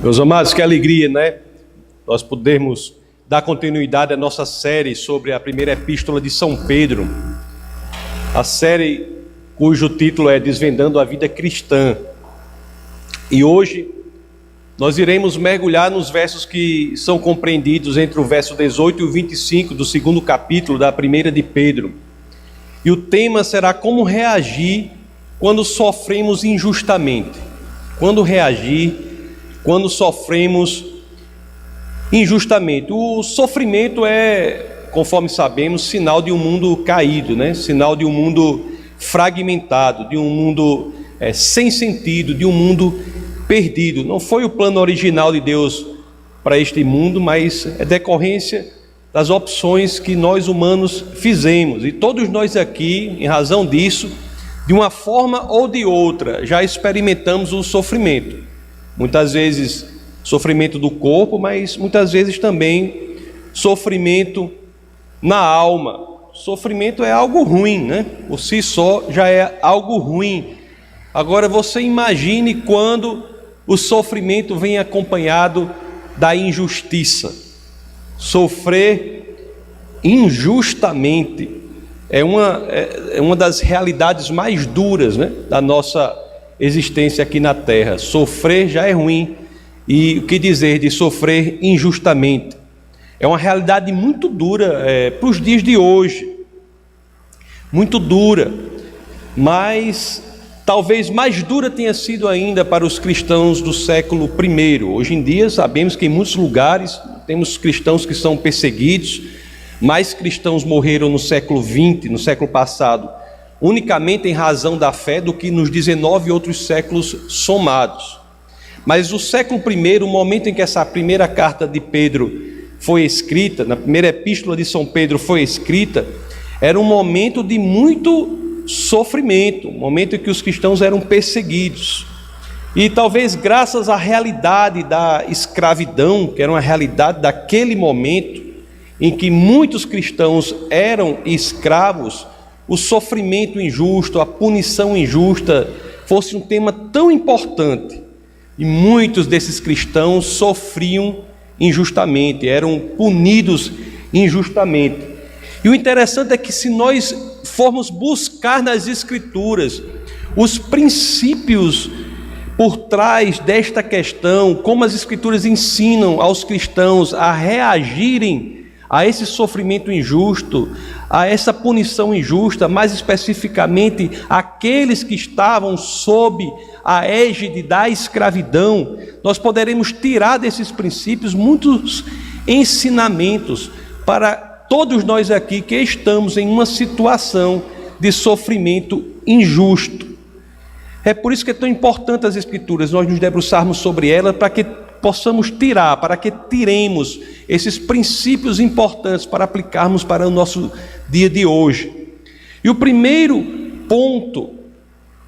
Meus amados, que alegria, né? Nós podermos dar continuidade à nossa série sobre a primeira epístola de São Pedro. A série cujo título é Desvendando a Vida Cristã. E hoje nós iremos mergulhar nos versos que são compreendidos entre o verso 18 e o 25 do segundo capítulo da primeira de Pedro. E o tema será como reagir quando sofremos injustamente. Quando reagir quando sofremos injustamente. O sofrimento é, conforme sabemos, sinal de um mundo caído, né? Sinal de um mundo fragmentado, de um mundo sem sentido, de um mundo perdido. Não foi o plano original de Deus para este mundo, mas é decorrência das opções que nós humanos fizemos. E todos nós aqui, em razão disso, de uma forma ou de outra, já experimentamos o sofrimento. Muitas vezes sofrimento do corpo, mas muitas vezes também sofrimento na alma. Sofrimento é algo ruim, né? Por si só já é algo ruim. Agora você imagine quando o sofrimento vem acompanhado da injustiça. Sofrer injustamente é uma das realidades mais duras, né, da nossa existência aqui na terra. Sofrer já é ruim, e o que dizer de sofrer injustamente? É uma realidade muito dura para os dias de hoje, muito dura, mas talvez mais dura tenha sido ainda para os cristãos do século I. Hoje em dia sabemos que em muitos lugares temos cristãos que são perseguidos. Mais cristãos morreram no século XX, no século passado, unicamente em razão da fé, do que nos 19 outros séculos somados. Mas o século I, o momento em que essa primeira carta de Pedro foi escrita, na primeira epístola de São Pedro foi escrita, era um momento de muito sofrimento, um momento em que os cristãos eram perseguidos. E talvez graças à realidade da escravidão, que era uma realidade daquele momento, em que muitos cristãos eram escravos, o sofrimento injusto, a punição injusta fosse um tema tão importante, e muitos desses cristãos sofriam injustamente, eram punidos injustamente. E o interessante é que, se nós formos buscar nas Escrituras os princípios por trás desta questão, como as Escrituras ensinam aos cristãos a reagirem a esse sofrimento injusto, a essa punição injusta, mais especificamente aqueles que estavam sob a égide da escravidão, nós poderemos tirar desses princípios muitos ensinamentos para todos nós aqui que estamos em uma situação de sofrimento injusto. É por isso que é tão importante as Escrituras, nós nos debruçarmos sobre elas, para que possamos tirar, para que tiremos esses princípios importantes para aplicarmos para o nosso dia de hoje. E o primeiro ponto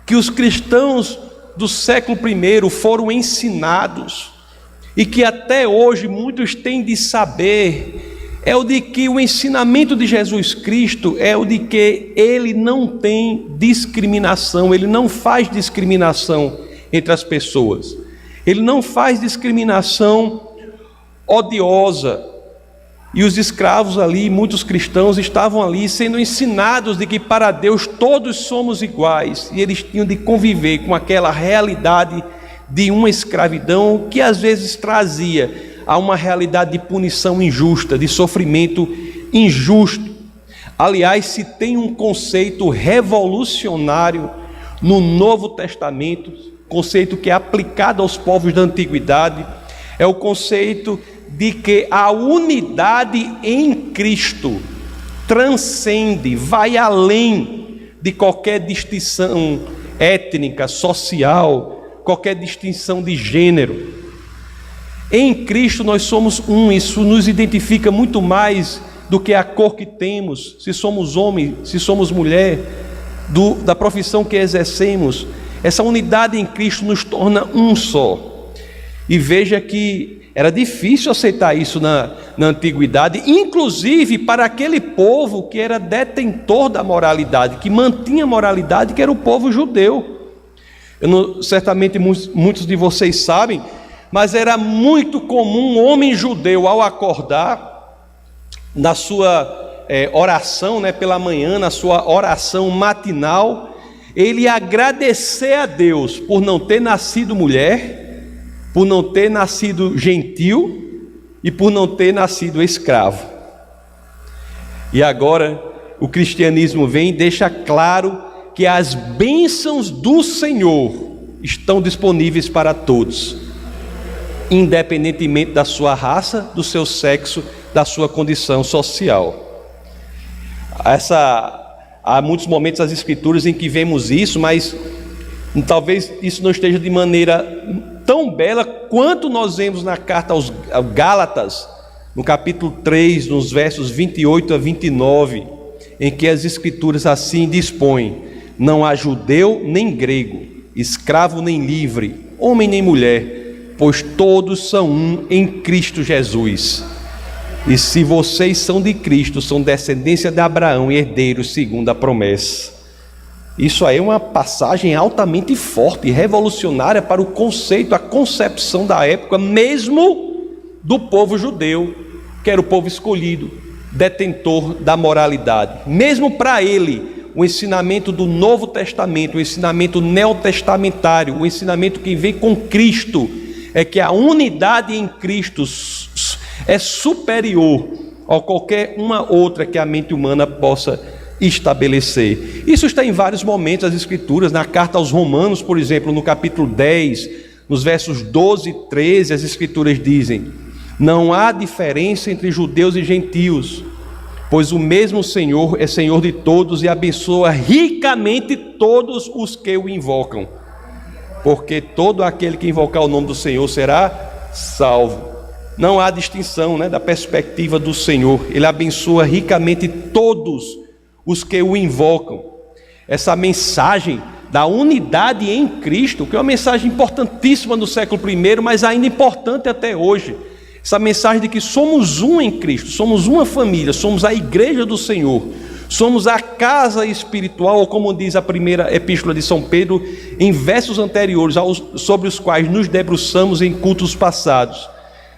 que os cristãos do século I foram ensinados, e que até hoje muitos têm de saber, é o de que o ensinamento de Jesus Cristo é o de que ele não tem discriminação, ele não faz discriminação entre as pessoas. Ele não faz discriminação odiosa. E os escravos ali, muitos cristãos, estavam ali sendo ensinados de que para Deus todos somos iguais. E eles tinham de conviver com aquela realidade de uma escravidão que às vezes trazia a uma realidade de punição injusta, de sofrimento injusto. Aliás, se tem um conceito revolucionário no Novo Testamento, conceito que é aplicado aos povos da antiguidade, é o conceito de que a unidade em Cristo transcende, vai além de qualquer distinção étnica, social, qualquer distinção de gênero. Em Cristo nós somos um, isso nos identifica muito mais do que a cor que temos, se somos homem, se somos mulher, da profissão que exercemos. Essa unidade em Cristo nos torna um só. E veja que era difícil aceitar isso na antiguidade, inclusive para aquele povo que era detentor da moralidade, que mantinha a moralidade, que era o povo judeu. Certamente muitos de vocês sabem, mas era muito comum um homem judeu, ao acordar, na sua oração, pela manhã, na sua oração matinal, ele agradecer a Deus por não ter nascido mulher, por não ter nascido gentil e por não ter nascido escravo. E agora o cristianismo vem e deixa claro que as bênçãos do Senhor estão disponíveis para todos, independentemente da sua raça, do seu sexo, da sua condição social. Há muitos momentos das Escrituras em que vemos isso, mas talvez isso não esteja de maneira tão bela quanto nós vemos na carta aos Gálatas, no capítulo 3, nos versos 28 a 29, em que as Escrituras assim dispõem: não há judeu nem grego, escravo nem livre, homem nem mulher, pois todos são um em Cristo Jesus. E se vocês são de Cristo, são descendência de Abraão e herdeiros segundo a promessa. Isso aí é uma passagem altamente forte e revolucionária para o conceito, a concepção da época, mesmo do povo judeu, que era o povo escolhido, detentor da moralidade. Mesmo para ele, o ensinamento do Novo Testamento, o ensinamento neotestamentário, o ensinamento que vem com Cristo, é que a unidade em Cristo é superior a qualquer uma outra que a mente humana possa estabelecer. Isso está em vários momentos das Escrituras. Na carta aos Romanos, por exemplo, no capítulo 10, nos versos 12 e 13, as Escrituras dizem: não há diferença entre judeus e gentios, pois o mesmo Senhor é Senhor de todos e abençoa ricamente todos os que o invocam, porque todo aquele que invocar o nome do Senhor será salvo. Não há distinção, da perspectiva do Senhor. Ele abençoa ricamente todos os que o invocam. Essa mensagem da unidade em Cristo, que é uma mensagem importantíssima no século I, mas ainda importante até hoje. Essa mensagem de que somos um em Cristo, somos uma família, somos a igreja do Senhor, somos a casa espiritual, ou como diz a primeira epístola de São Pedro, em versos anteriores, sobre os quais nos debruçamos em cultos passados.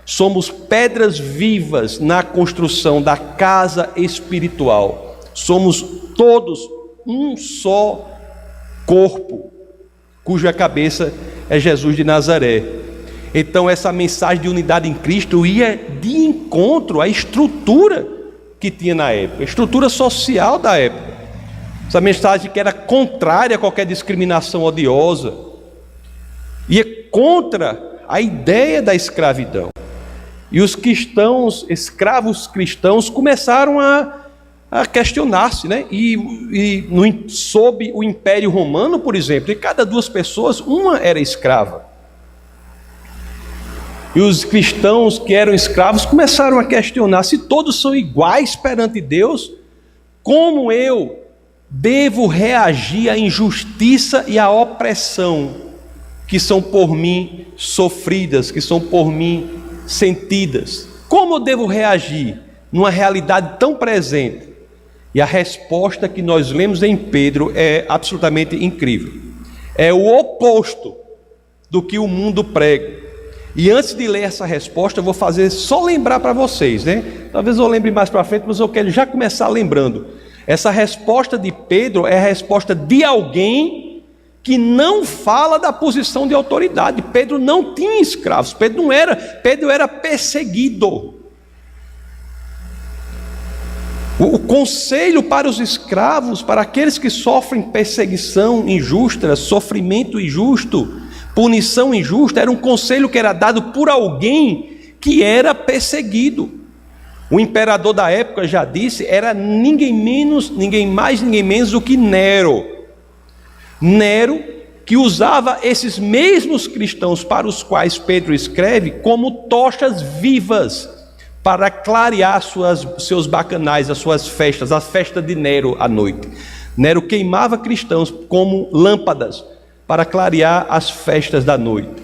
Somos pedras vivas na construção da casa espiritual. Somos todos um só corpo, cuja cabeça é Jesus de Nazaré. Então essa mensagem de unidade em Cristo ia de encontro à estrutura que tinha na época, a estrutura social da época. Essa mensagem que era contrária a qualquer discriminação odiosa, ia contra a ideia da escravidão. E os cristãos, escravos cristãos, começaram a questionar-se, sob o Império Romano, por exemplo, de cada duas pessoas, uma era escrava. E os cristãos que eram escravos começaram a questionar: se todos são iguais perante Deus, como eu devo reagir à injustiça e à opressão que são por mim sofridas, que são por mim sentidas? Como eu devo reagir numa realidade tão presente? E a resposta que nós lemos em Pedro é absolutamente incrível. É o oposto do que o mundo prega. E antes de ler essa resposta, eu vou só lembrar para vocês, Talvez eu lembre mais para frente, mas eu quero já começar lembrando. Essa resposta de Pedro é a resposta de alguém que não fala da posição de autoridade. Pedro não tinha escravos, Pedro era perseguido. O conselho para os escravos, para aqueles que sofrem perseguição injusta, sofrimento injusto, punição injusta, era um conselho que era dado por alguém que era perseguido. O imperador da época, já disse, era ninguém mais, ninguém menos do que Nero. Nero, que usava esses mesmos cristãos para os quais Pedro escreve como tochas vivas para clarear seus bacanais, as suas festas, a festa de Nero à noite. Nero queimava cristãos como lâmpadas para clarear as festas da noite.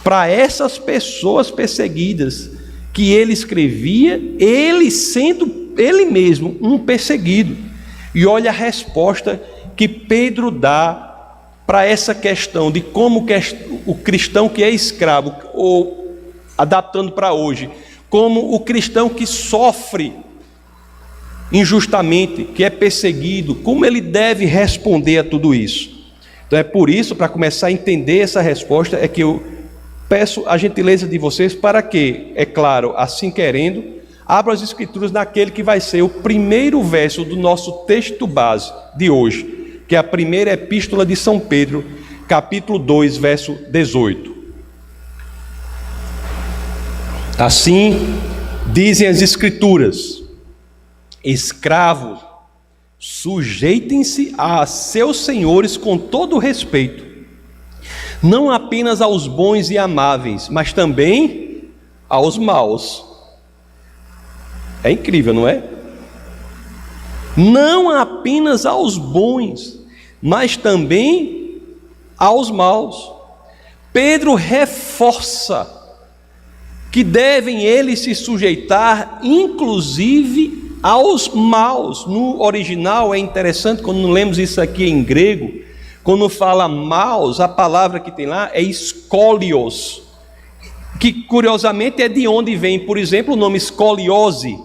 Para essas pessoas perseguidas que ele escrevia, ele sendo ele mesmo um perseguido. E olha a resposta que Pedro dá para essa questão de como o cristão que é escravo, ou adaptando para hoje, como o cristão que sofre injustamente, que é perseguido, como ele deve responder a tudo isso. Então é por isso, para começar a entender essa resposta, é que eu peço a gentileza de vocês para que, é claro, assim querendo, abra as escrituras naquele que vai ser o primeiro verso do nosso texto base de hoje, que é a primeira epístola de São Pedro, capítulo 2, verso 18. Assim dizem as escrituras: escravos, sujeitem-se a seus senhores com todo respeito, não apenas aos bons e amáveis, mas também aos maus. É incrível, não é? Não apenas aos bons, mas também aos maus. Pedro reforça que devem eles se sujeitar, inclusive aos maus. No original é interessante, quando lemos isso aqui em grego, quando fala maus, a palavra que tem lá é skolios, que curiosamente é de onde vem, por exemplo, o nome escoliose.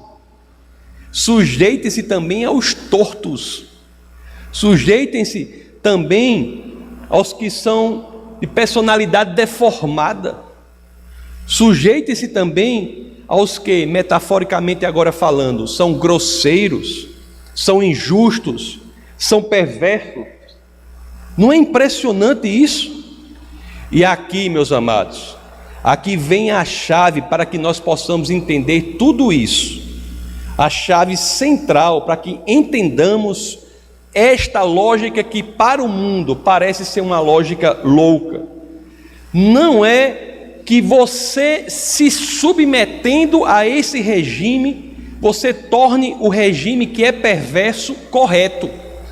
Sujeitem-se também aos tortos, sujeitem-se também aos que são de personalidade deformada, sujeitem-se também aos que, metaforicamente agora falando, são grosseiros, são injustos, são perversos. Não é impressionante isso? E aqui, meus amados, aqui vem a chave para que nós possamos entender tudo isso. A chave central para que entendamos esta lógica que para o mundo parece ser uma lógica louca. Não é que você se submetendo a esse regime, você torne o regime que é perverso correto.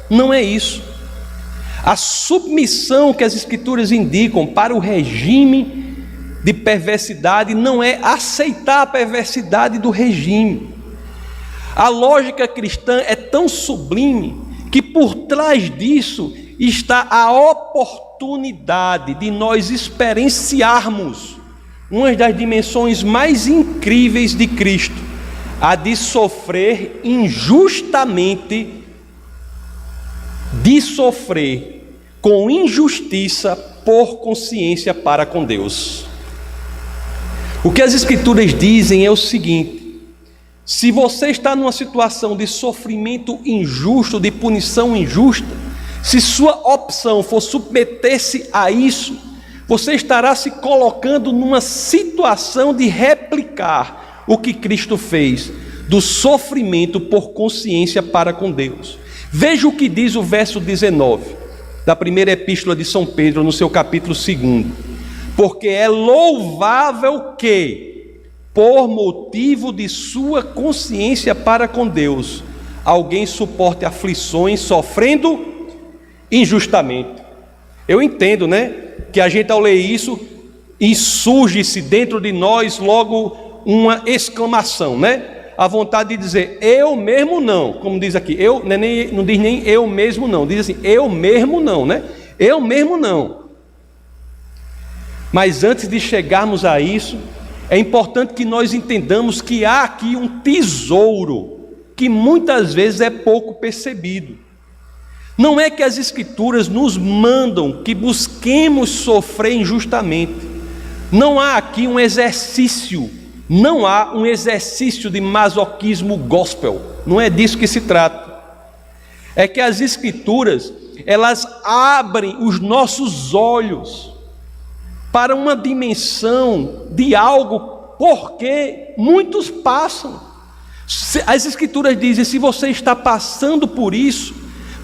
Não é isso. A submissão que as escrituras indicam para o regime de perversidade não é aceitar a perversidade do regime. A lógica cristã é tão sublime que por trás disso está a oportunidade de nós experienciarmos uma das dimensões mais incríveis de Cristo, a de sofrer injustamente, de sofrer com injustiça por consciência para com Deus. O que as escrituras dizem é o seguinte: se você está numa situação de sofrimento injusto, de punição injusta, se sua opção for submeter-se a isso, você estará se colocando numa situação de replicar o que Cristo fez, do sofrimento por consciência para com Deus. Veja o que diz o verso 19 da primeira epístola de São Pedro, no seu capítulo 2: porque é louvável que, por motivo de sua consciência para com Deus, alguém suporte aflições sofrendo injustamente. Eu entendo, né, que a gente ao ler isso, insurge-se dentro de nós logo uma exclamação, né? A vontade de dizer, eu mesmo não, como diz aqui, não diz nem eu mesmo não, diz assim, eu mesmo não, né? Eu mesmo não. Mas antes de chegarmos a isso, é importante que nós entendamos que há aqui um tesouro que muitas vezes é pouco percebido. Não é que as escrituras nos mandam que busquemos sofrer injustamente. Não há aqui um exercício, não há um exercício de masoquismo gospel. Não é disso que se trata. É que as escrituras, elas abrem os nossos olhos para uma dimensão de algo porque muitos passam. As escrituras dizem, se você está passando por isso,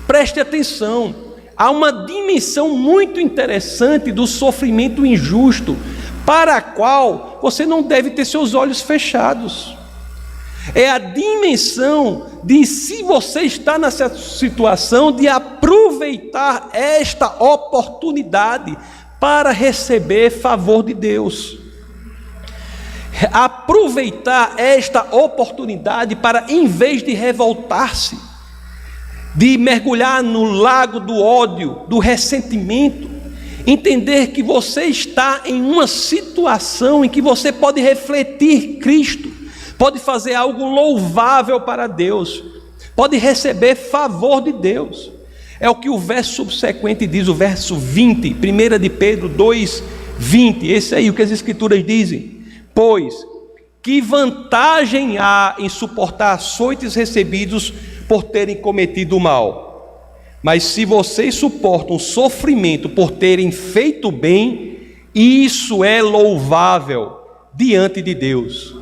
preste atenção, há uma dimensão muito interessante do sofrimento injusto, para a qual você não deve ter seus olhos fechados. É a dimensão de, se você está nessa situação, de aproveitar esta oportunidade para receber favor de Deus. Aproveitar esta oportunidade para, em vez de revoltar-se, de mergulhar no lago do ódio, do ressentimento, entender que você está em uma situação em que você pode refletir Cristo, pode fazer algo louvável para Deus, pode receber favor de Deus. É o que o verso subsequente diz, o verso 20, 1 de Pedro 2, 20, esse aí, o que as Escrituras dizem: pois que vantagem há em suportar açoites recebidos por terem cometido o mal? Mas se vocês suportam sofrimento por terem feito bem, isso é louvável diante de Deus.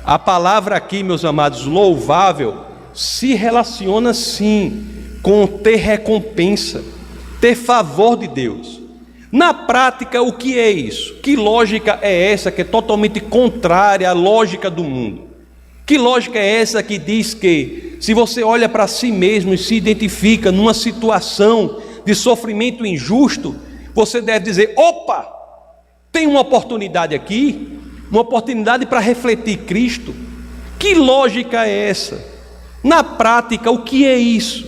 A palavra aqui, meus amados, louvável, se relaciona sim com ter recompensa, ter favor de Deus. Na prática, o que é isso? Que lógica é essa que é totalmente contrária à lógica do mundo? Que lógica é essa que diz que, se você olha para si mesmo e se identifica numa situação de sofrimento injusto, você deve dizer: opa, tem uma oportunidade aqui, uma oportunidade para refletir Cristo? Que lógica é essa? Na prática, o que é isso?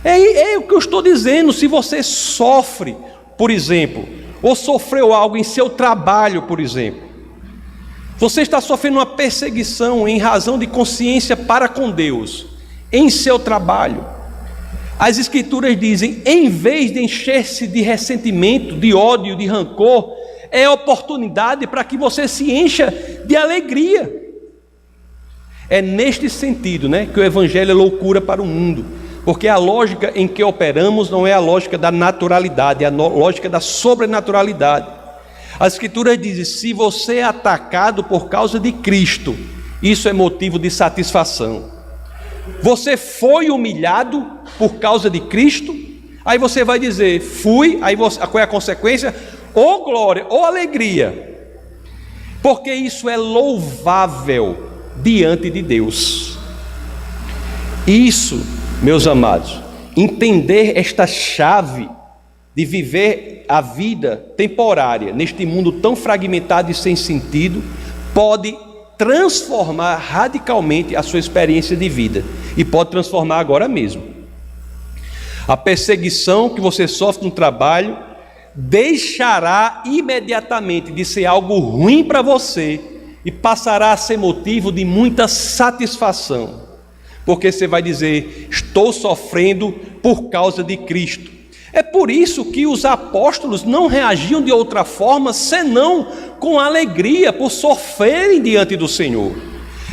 É o que eu estou dizendo. Se você sofre, por exemplo, ou sofreu algo em seu trabalho, por exemplo, você está sofrendo uma perseguição em razão de consciência para com Deus, em seu trabalho. As Escrituras dizem: em vez de encher-se de ressentimento, de ódio, de rancor, é oportunidade para que você se encha de alegria. É neste sentido, que o Evangelho é loucura para o mundo, porque a lógica em que operamos não é a lógica da naturalidade, é a lógica da sobrenaturalidade. As Escrituras dizem: se você é atacado por causa de Cristo, isso é motivo de satisfação. Você foi humilhado por causa de Cristo, aí você vai dizer: fui, aí qual é a consequência? Ou glória, ou alegria, porque isso é louvável diante de Deus. Isso, meus amados, entender esta chave de viver a vida temporária neste mundo tão fragmentado e sem sentido, pode transformar radicalmente a sua experiência de vida, e pode transformar agora mesmo. A perseguição que você sofre no trabalho deixará imediatamente de ser algo ruim para você e passará a ser motivo de muita satisfação, porque você vai dizer: estou sofrendo por causa de Cristo. É por isso que os apóstolos não reagiam de outra forma senão com alegria por sofrerem diante do Senhor.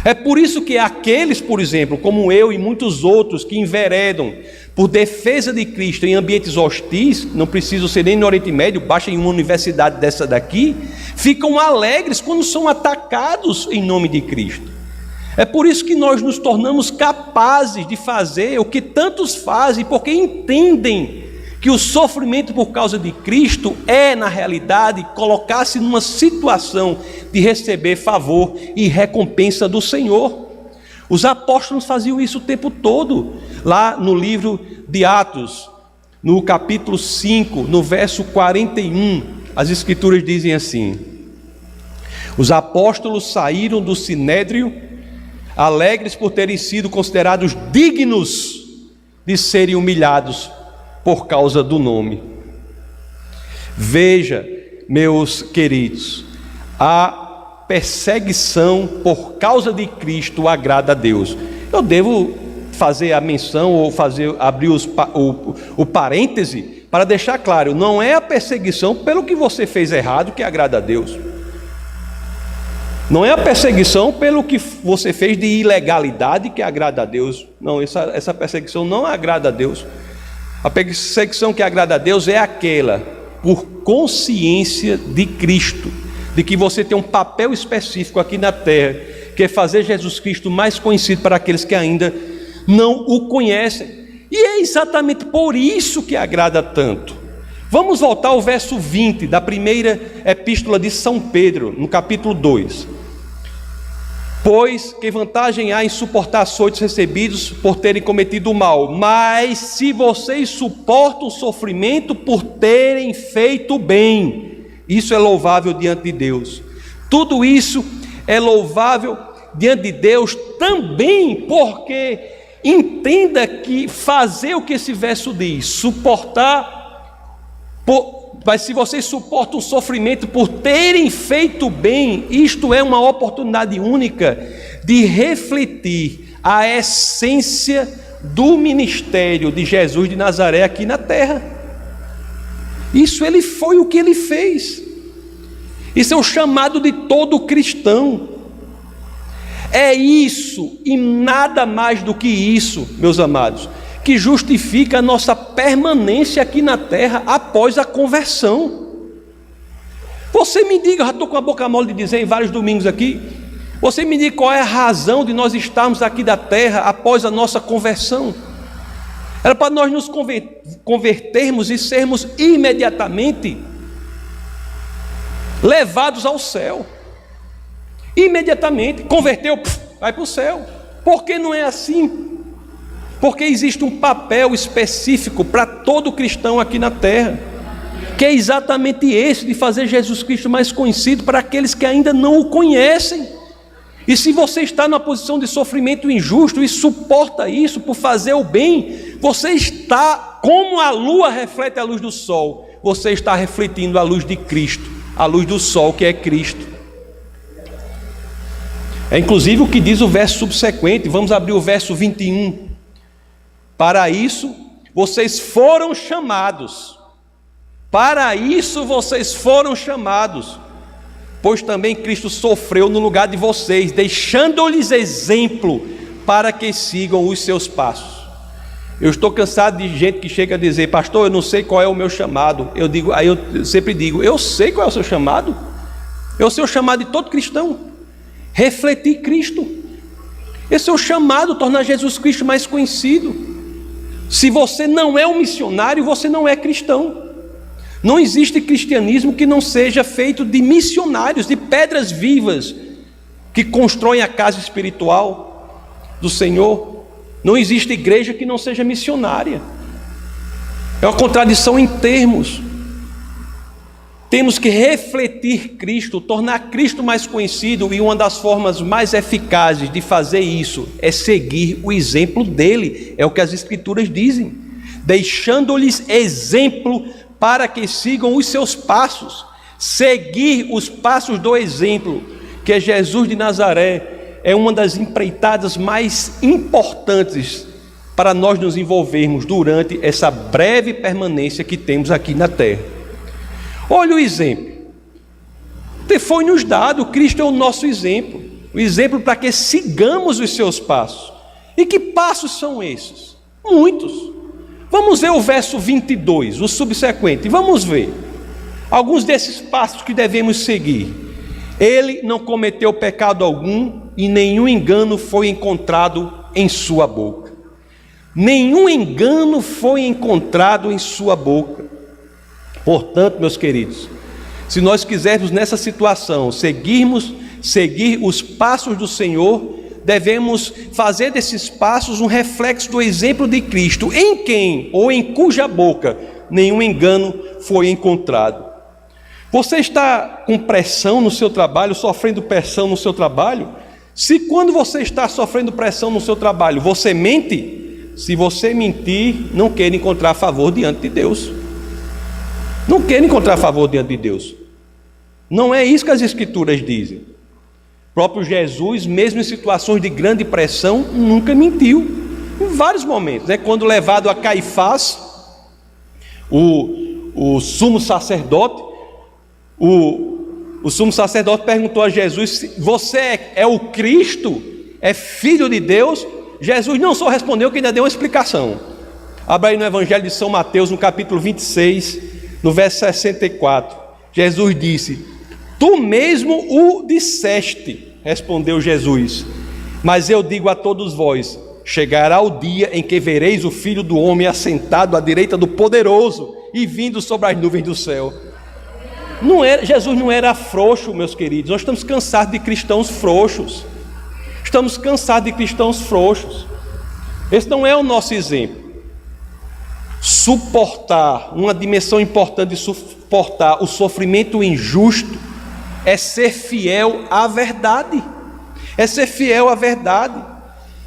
É por isso que aqueles, por exemplo, como eu e muitos outros que enveredam por defesa de Cristo em ambientes hostis, não precisam ser nem no Oriente Médio, basta em uma universidade dessa daqui, ficam alegres quando são atacados em nome de Cristo. É por isso que nós nos tornamos capazes de fazer o que tantos fazem, porque entendem que o sofrimento por causa de Cristo é, na realidade, colocar-se numa situação de receber favor e recompensa do Senhor. Os apóstolos faziam isso o tempo todo. Lá no livro de Atos, no capítulo 5, no verso 41, as Escrituras dizem assim: os apóstolos saíram do sinédrio, alegres por terem sido considerados dignos de serem humilhados por causa do nome. Veja, meus queridos, a perseguição por causa de Cristo agrada a Deus. Eu devo fazer a menção ou abrir o parêntese para deixar claro: não é a perseguição pelo que você fez errado que agrada a Deus. Não é a perseguição pelo que você fez de ilegalidade que agrada a Deus. Não, essa perseguição não agrada a Deus. A perseguição que agrada a Deus é aquela por consciência de Cristo, de que você tem um papel específico aqui na terra, que é fazer Jesus Cristo mais conhecido para aqueles que ainda não o conhecem. E é exatamente por isso que agrada tanto. Vamos voltar ao verso 20 da primeira epístola de São Pedro, no capítulo 2. Pois que vantagem há em suportar açoites recebidos por terem cometido o mal? Mas se vocês suportam o sofrimento por terem feito bem, isso é louvável diante de Deus. Tudo isso é louvável diante de Deus também porque Entenda que fazer o que esse verso diz, suportar, mas se vocês suportam o sofrimento por terem feito bem, isto é uma oportunidade única de refletir a essência do ministério de Jesus de Nazaré aqui na terra. Isso foi o que ele fez. Isso é o chamado de todo cristão. É isso e nada mais do que isso, meus amados, que justifica a nossa permanência aqui na terra após a conversão. Você me diga, eu já estou com a boca mole de dizer em vários domingos aqui, você me diga qual é a razão de nós estarmos aqui da terra após a nossa conversão. Era para nós nos convertermos e sermos imediatamente levados ao céu. Imediatamente, converteu, vai para o céu. Por que não é assim? Porque existe um papel específico para todo cristão aqui na terra, que é exatamente esse, de fazer Jesus Cristo mais conhecido para aqueles que ainda não o conhecem. E se você está numa posição de sofrimento injusto e suporta isso por fazer o bem, você está, como a lua reflete a luz do sol, você está refletindo a luz de Cristo, a luz do sol que é Cristo. É inclusive o que diz o verso subsequente. Vamos abrir o verso 21. Para isso vocês foram chamados. Para isso vocês foram chamados. Pois também Cristo sofreu no lugar de vocês, deixando-lhes exemplo para que sigam os seus passos. Eu estou cansado de gente que chega a dizer: pastor, eu não sei qual é o meu chamado. Aí eu sempre digo: eu sei qual é o seu chamado. É o seu chamado de todo cristão. Refletir Cristo. Esse é o chamado, tornar Jesus Cristo mais conhecido. Se você não é um missionário, você não é cristão. Não existe cristianismo que não seja feito de missionários, de pedras vivas que constroem a casa espiritual do Senhor. Não existe igreja que não seja missionária. É uma contradição em termos. Temos que refletir Cristo, tornar Cristo mais conhecido, e uma das formas mais eficazes de fazer isso é seguir o exemplo dele. É o que as Escrituras dizem: deixando-lhes exemplo para que sigam os seus passos. Seguir os passos do exemplo, que é Jesus de Nazaré, é uma das empreitadas mais importantes para nós nos envolvermos durante essa breve permanência que temos aqui na terra. Olha o exemplo. Foi nos dado, Cristo é o nosso exemplo. O exemplo para que sigamos os seus passos. E que passos são esses? Muitos. Vamos ver o verso 22, o subsequente. Vamos ver alguns desses passos que devemos seguir. Ele não cometeu pecado algum e nenhum engano foi encontrado em sua boca. Nenhum engano foi encontrado em sua boca. Portanto, meus queridos, se nós quisermos nessa situação seguir os passos do Senhor, devemos fazer desses passos um reflexo do exemplo de Cristo, em quem ou em cuja boca nenhum engano foi encontrado. Você está com pressão no seu trabalho, sofrendo pressão no seu trabalho? Se quando você está sofrendo pressão no seu trabalho, você mente, se você mentir, não queira encontrar favor diante de Deus. Não queira encontrar favor diante de Deus. Não é isso que as Escrituras dizem. O próprio Jesus, mesmo em situações de grande pressão, nunca mentiu. Em vários momentos, quando levado a Caifás, o sumo sacerdote, o sumo sacerdote perguntou a Jesus: você é o Cristo? É filho de Deus? Jesus não só respondeu, que ainda deu uma explicação. Abra aí no Evangelho de São Mateus, no capítulo 26, no verso 64, Jesus disse: tu mesmo o disseste, respondeu Jesus, mas eu digo a todos vós: chegará o dia em que vereis o Filho do Homem assentado à direita do Poderoso e vindo sobre as nuvens do céu. Jesus não era frouxo, meus queridos. Nós estamos cansados de cristãos frouxos. Estamos cansados de cristãos frouxos. Esse não é o nosso exemplo. Suportar, uma dimensão importante de suportar o sofrimento injusto é ser fiel à verdade. É ser fiel à verdade.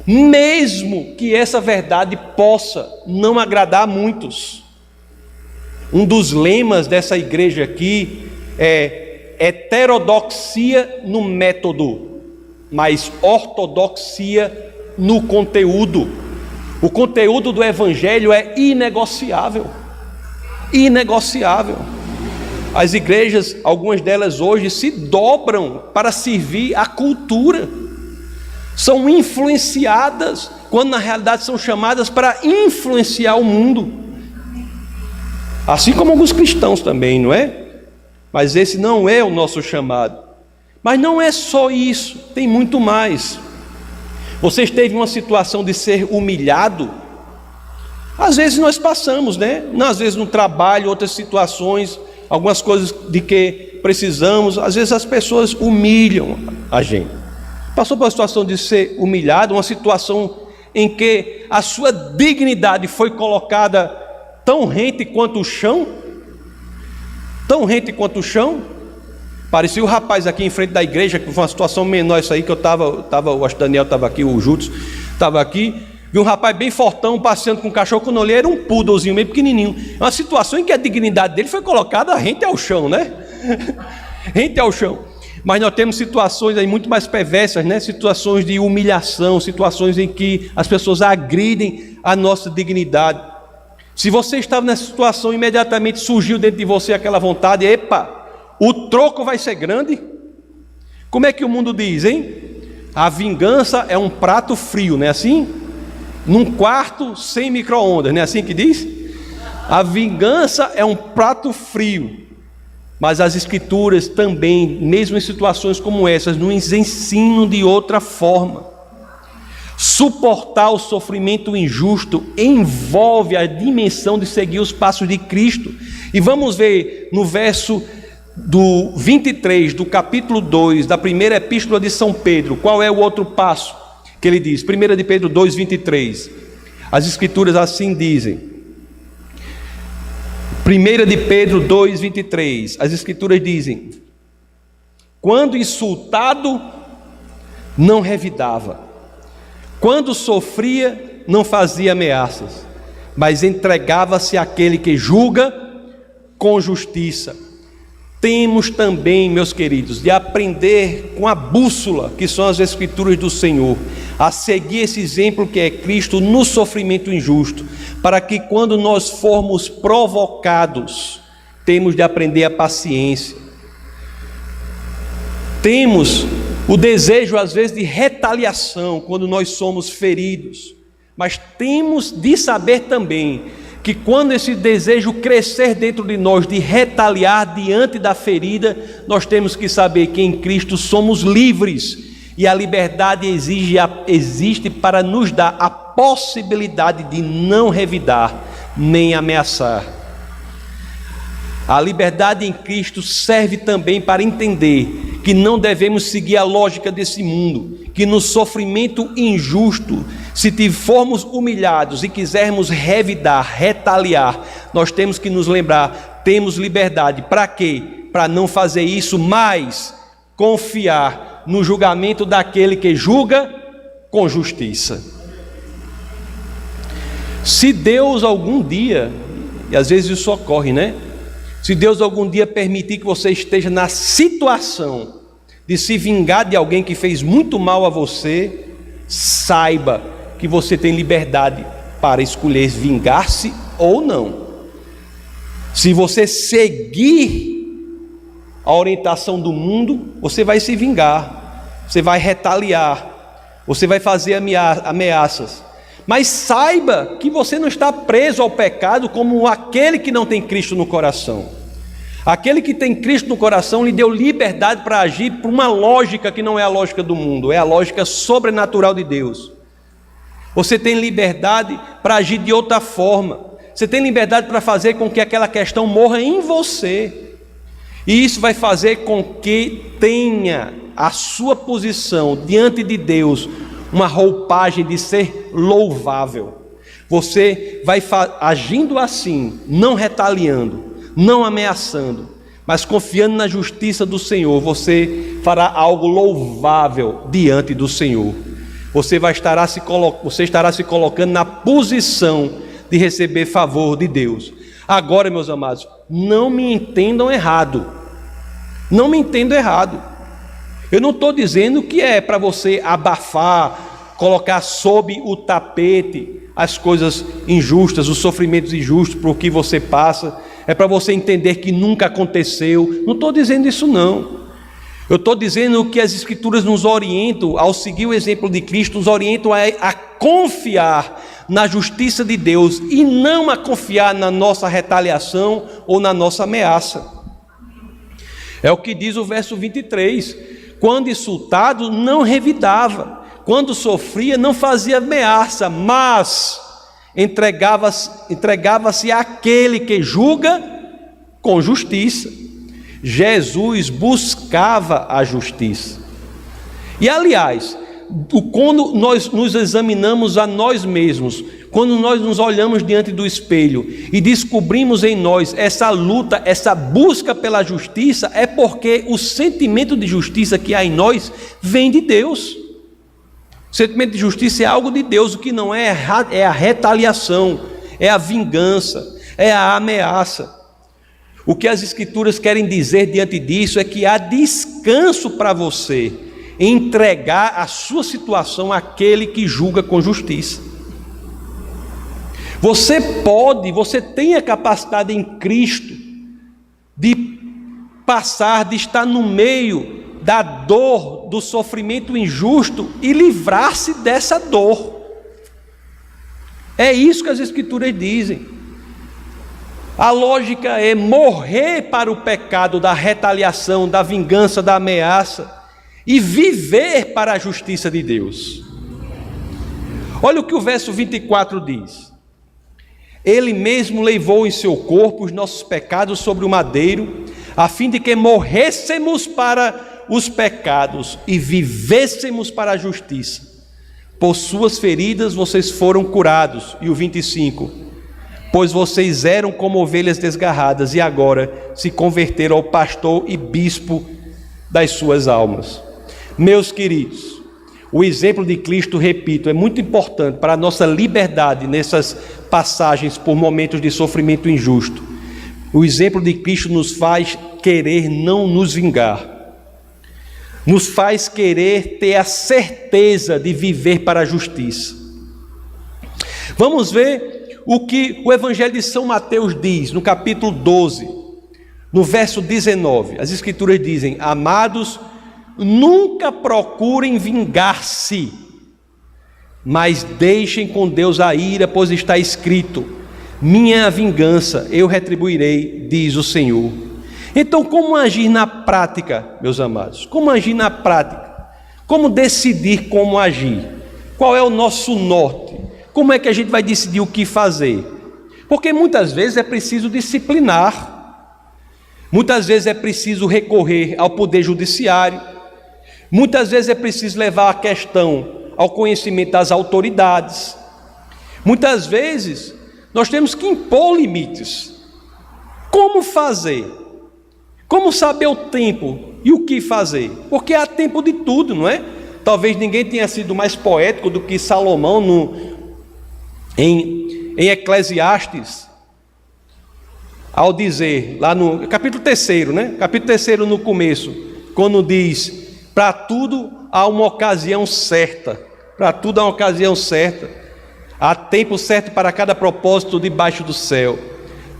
mesmo que essa verdade possa não agradar a muitos. Um dos lemas dessa igreja aqui é heterodoxia no método, mas ortodoxia no conteúdo. O conteúdo do evangelho é inegociável. Inegociável. As igrejas, algumas delas hoje, se dobram para servir a cultura. São influenciadas, quando na realidade são chamadas para influenciar o mundo. Assim como alguns cristãos também, não é? Mas esse não é o nosso chamado. Mas não é só isso, tem muito mais. Você esteve em uma situação de ser humilhado? Às vezes nós passamos, né? Às vezes no trabalho, outras situações, algumas coisas de que precisamos. Às vezes as pessoas humilham a gente. Passou por uma situação de ser humilhado, uma situação em que a sua dignidade foi colocada tão rente quanto o chão? Tão rente quanto o chão? Parecia o rapaz aqui em frente da igreja, que foi uma situação menor isso aí, que eu acho que o Daniel estava aqui, o Jutos estava aqui, vi um rapaz bem fortão, passeando com um cachorro, quando eu olhei era um poodlezinho meio pequenininho. É uma situação em que a dignidade dele foi colocada rente ao chão, né? Rente ao chão. Mas nós temos situações aí muito mais perversas, né? Situações de humilhação, situações em que as pessoas agridem a nossa dignidade. Se você estava nessa situação, imediatamente surgiu dentro de você aquela vontade, epa, o troco vai ser grande? Como é que o mundo diz, hein? A vingança é um prato frio, não é assim? Num quarto sem micro-ondas, não é assim que diz? A vingança é um prato frio. Mas as escrituras também, mesmo em situações como essas, nos ensinam de outra forma. Suportar o sofrimento injusto envolve a dimensão de seguir os passos de Cristo. E vamos ver no verso do 23 do capítulo 2 da primeira epístola de São Pedro, qual é o outro passo que ele diz. 1 de Pedro 2, 23. As escrituras assim dizem. 1 de Pedro 2, 23, as escrituras dizem: quando insultado, não revidava, quando sofria, não fazia ameaças, mas entregava-se àquele que julga com justiça. Temos também, meus queridos, de aprender com a bússola, que são as escrituras do Senhor, a seguir esse exemplo que é Cristo no sofrimento injusto, para que quando nós formos provocados, temos de aprender a paciência. Temos o desejo às vezes de retaliação quando nós somos feridos, mas temos de saber também que quando esse desejo crescer dentro de nós de retaliar diante da ferida, nós temos que saber que em Cristo somos livres e a liberdade existe para nos dar a possibilidade de não revidar nem ameaçar. A liberdade em Cristo serve também para entender que não devemos seguir a lógica desse mundo, que no sofrimento injusto, se formos humilhados e quisermos revidar, retaliar, nós temos que nos lembrar, temos liberdade. Para quê? Para não fazer isso, mas confiar no julgamento daquele que julga com justiça. Se Deus algum dia, e às vezes isso ocorre, né? Se Deus algum dia permitir que você esteja na situação de se vingar de alguém que fez muito mal a você, saiba que você tem liberdade para escolher vingar-se ou não. Se você seguir a orientação do mundo, você vai se vingar, você vai retaliar, você vai fazer ameaças. Mas saiba que você não está preso ao pecado como aquele que não tem Cristo no coração. Aquele que tem Cristo no coração lhe deu liberdade para agir por uma lógica que não é a lógica do mundo, é a lógica sobrenatural de Deus. Você tem liberdade para agir de outra forma. Você tem liberdade para fazer com que aquela questão morra em você. E isso vai fazer com que tenha a sua posição diante de Deus uma roupagem de ser louvável. Você vai agindo assim, não retaliando, não ameaçando, mas confiando na justiça do Senhor, você fará algo louvável diante do Senhor. você estará se colocando na posição de receber favor de Deus. Agora, meus amados, não me entendam errado. Não me entendam errado. Eu não estou dizendo que é para você abafar, colocar sob o tapete as coisas injustas, os sofrimentos injustos por que você passa. É para você entender que nunca aconteceu. Não estou dizendo isso não. Eu estou dizendo que as Escrituras nos orientam, ao seguir o exemplo de Cristo, nos orientam a confiar na justiça de Deus e não a confiar na nossa retaliação ou na nossa ameaça. É o que diz o verso 23. Quando insultado, não revidava. Quando sofria, não fazia ameaça, mas entregava-se àquele que julga com justiça. Jesus buscava a justiça. E aliás, quando nós nos examinamos a nós mesmos, quando nós nos olhamos diante do espelho e descobrimos em nós essa luta, essa busca pela justiça, é porque o sentimento de justiça que há em nós vem de Deus. O sentimento de justiça é algo de Deus. O que não é a retaliação, é a vingança, é a ameaça. O que as Escrituras querem dizer diante disso é que há descanso para você entregar a sua situação àquele que julga com justiça. Você tem a capacidade em Cristo de passar, de estar no meio da dor, do sofrimento injusto e livrar-se dessa dor. É isso que as Escrituras dizem. A lógica é morrer para o pecado da retaliação, da vingança, da ameaça e viver para a justiça de Deus. Olha o que o verso 24 diz: Ele mesmo levou em seu corpo os nossos pecados sobre o madeiro, a fim de que morrêssemos para os pecados e vivêssemos para a justiça. Por suas feridas vocês foram curados. E o 25: Pois vocês eram como ovelhas desgarradas e agora se converteram ao pastor e bispo das suas almas. Meus queridos, o exemplo de Cristo, repito, é muito importante para a nossa liberdade nessas passagens por momentos de sofrimento injusto. O exemplo de Cristo nos faz querer não nos vingar, nos faz querer ter a certeza de viver para a justiça. Vamos ver o que o Evangelho de São Mateus diz, no capítulo 12, no verso 19. As Escrituras dizem: Amados, nunca procurem vingar-se, mas deixem com Deus a ira, pois está escrito: minha vingança eu retribuirei, diz o Senhor. Então, como agir na prática, meus amados? Como agir na prática? Como decidir como agir? Qual é o nosso norte? Como é que a gente vai decidir o que fazer? Porque muitas vezes é preciso disciplinar, muitas vezes é preciso recorrer ao poder judiciário, muitas vezes é preciso levar a questão ao conhecimento das autoridades, muitas vezes nós temos que impor limites. Como fazer? Como saber o tempo e o que fazer? Porque há tempo de tudo, não é? Talvez ninguém tenha sido mais poético do que Salomão em Eclesiastes, ao dizer, lá no capítulo 3, né? Capítulo 3 no começo, quando diz: para tudo há uma ocasião certa, para tudo há uma ocasião certa, há tempo certo para cada propósito debaixo do céu,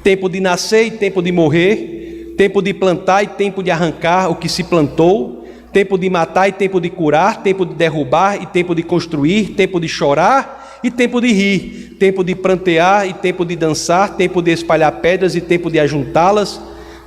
tempo de nascer e tempo de morrer, tempo de plantar e tempo de arrancar o que se plantou, tempo de matar e tempo de curar, tempo de derrubar e tempo de construir, tempo de chorar e tempo de rir, tempo de prantear e tempo de dançar, tempo de espalhar pedras e tempo de ajuntá-las,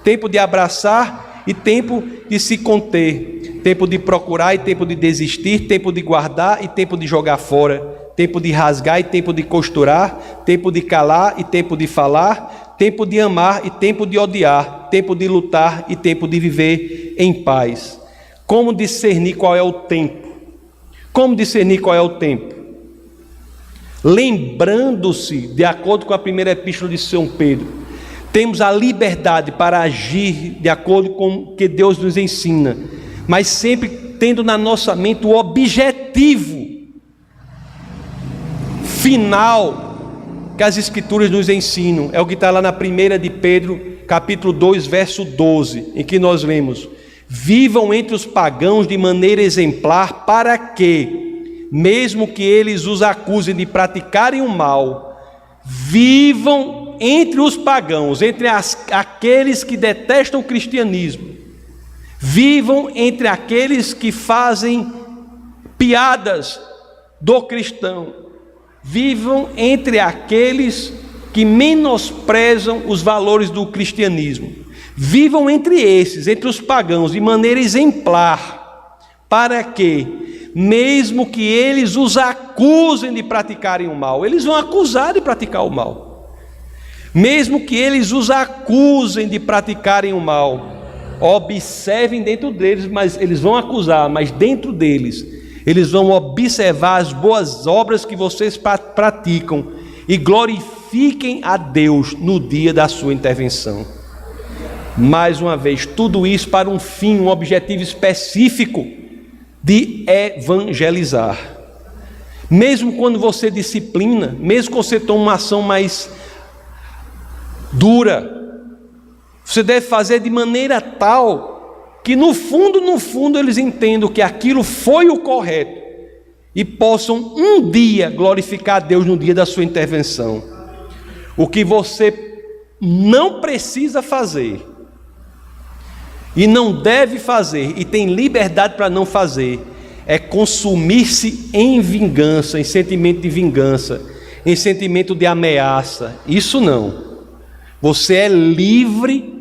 tempo de abraçar e tempo de se conter, tempo de procurar e tempo de desistir, tempo de guardar e tempo de jogar fora, tempo de rasgar e tempo de costurar, tempo de calar e tempo de falar, tempo de amar e tempo de odiar, tempo de lutar e tempo de viver em paz. Como discernir qual é o tempo? Como discernir qual é o tempo? Lembrando-se, de acordo com a primeira epístola de São Pedro, temos a liberdade para agir de acordo com o que Deus nos ensina, mas sempre tendo na nossa mente o objetivo final que as Escrituras nos ensinam. É o que está lá na 1 de Pedro, capítulo 2, verso 12, em que nós lemos: vivam entre os pagãos de maneira exemplar, para que, mesmo que eles os acusem de praticarem o mal, vivam entre os pagãos, entre aqueles que detestam o cristianismo, vivam entre aqueles que fazem piadas do cristão, vivam entre aqueles que menosprezam os valores do cristianismo, vivam entre esses, entre os pagãos, de maneira exemplar, para que, mesmo que eles os acusem de praticarem o mal, eles vão acusar de praticar o mal, mesmo que eles os acusem de praticarem o mal, observem dentro deles, mas eles vão acusar, mas dentro deles, eles vão observar as boas obras que vocês praticam e glorifiquem a Deus no dia da sua intervenção. Mais uma vez, tudo isso para um fim, um objetivo específico de evangelizar. Mesmo quando você disciplina, mesmo quando você toma uma ação mais dura, você deve fazer de maneira tal que no fundo eles entendam que aquilo foi o correto e possam um dia glorificar a Deus no dia da sua intervenção. O que você não precisa fazer e não deve fazer, e tem liberdade para não fazer, é consumir-se em vingança, em sentimento de vingança, em sentimento de ameaça. Isso não. Você é livre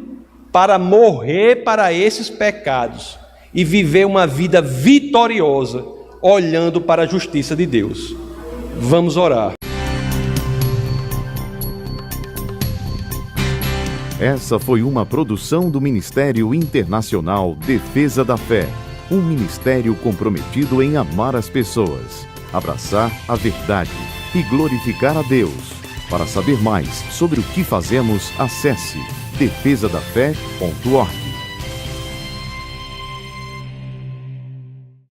para morrer para esses pecados e viver uma vida vitoriosa, olhando para a justiça de Deus. Vamos orar. Essa foi uma produção do Ministério Internacional Defesa da Fé, um ministério comprometido em amar as pessoas, abraçar a verdade e glorificar a Deus. Para saber mais sobre o que fazemos, acesse defesadafé.org.